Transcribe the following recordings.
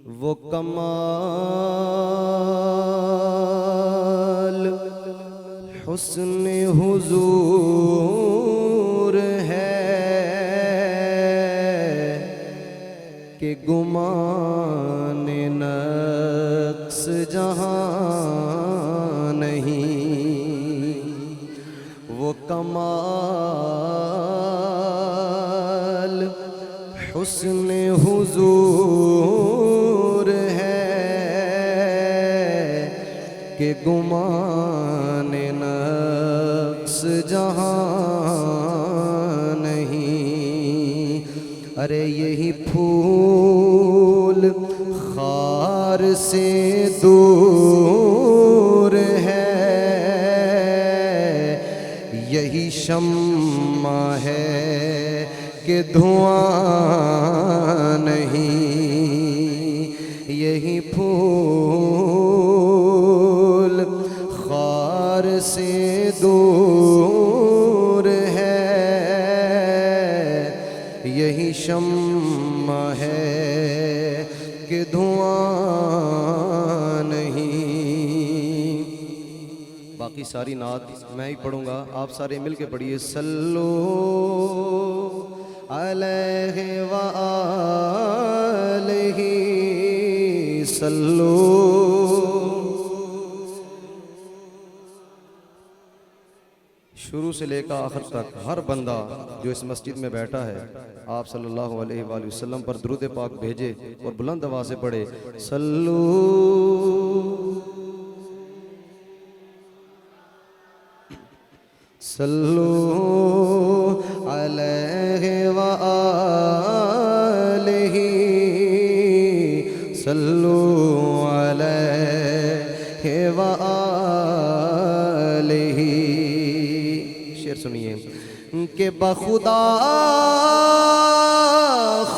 وہ کمال حسن حضور ہے کہ گمان نقص جہاں نہیں، وہ کمال حسن حضور ہے کہ گمان نقص جہاں نہیں۔ ارے یہی پھول خار سے دور ہے، یہی شمع ہے کہ دھواں نہیں، یہی پھول خار سے دور ہے، یہی شمع ہے کہ دھواں نہیں۔ باقی ساری نعت میں ہی پڑھوں گا، آپ سارے مل کے پڑھیے۔ صلو علیہ وآلہ صلو۔ شروع سے لے کر آخر تک ہر بندہ جو اس مسجد میں بیٹھا ہے آپ صلی اللہ علیہ وآلہ وسلم پر درود پاک بھیجے اور بلند آواز سے پڑھے۔ صلو صلو علیہ وآلہ صلو علیہ وآلہ۔ شعر سنیے کہ بخدا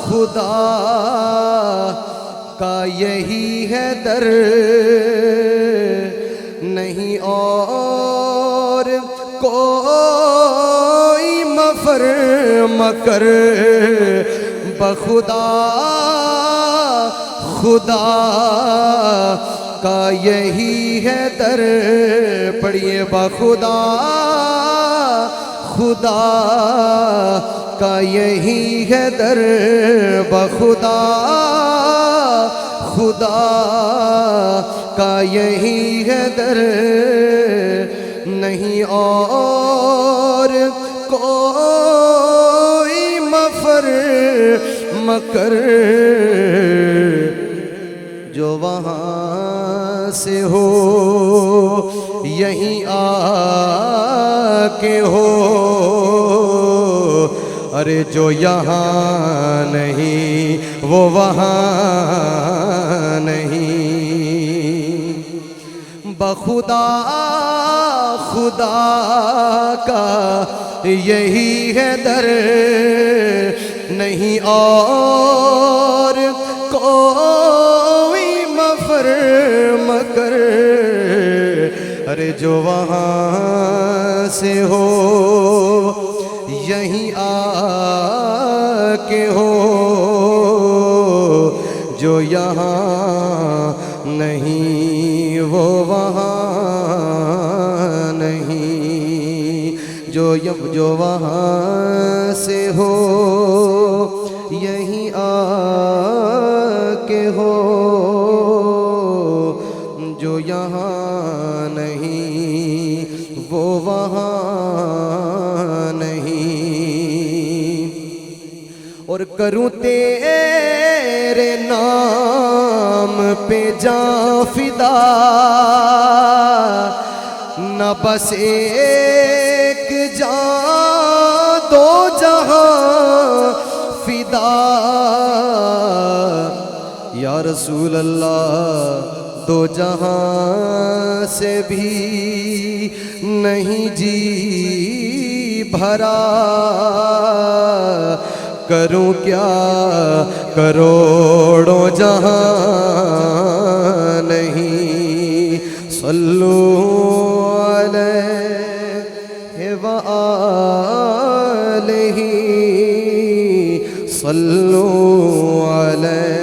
خدا کا یہی ہے در، نہیں اور کوئی مفر مکر، بخدا خدا کا یہی ہے در، پڑھیے بخدا خدا کا یہی ہے در، بخدا خدا کا یہی ہے در، نہیں اور کوئی مفر مکر، جو وہاں سے ہو یہیں آ کے ہو، ارے جو یہاں نہیں وہ وہاں نہیں، بخدا خدا کا یہی ہے در، نہیں اور کوئی مفر مکر، ارے جو وہاں سے ہو یہیں آ کے ہو، جو یہاں نہیں وہ وہاں نہیں، جو وہاں سے ہو یہیں آ کے ہو، جو یہاں نہیں وہ وہاں نہیں، اور کروں تیرے نام پہ جاں فدا، نہ بس ایک جاں دو جہاں فدا، یا رسول اللہ دو جہاں سے بھی نہیں جی بھرا، کروں کیا کروڑوں جہاں نہیں، صلو علیہ وآلہ صلو علیہ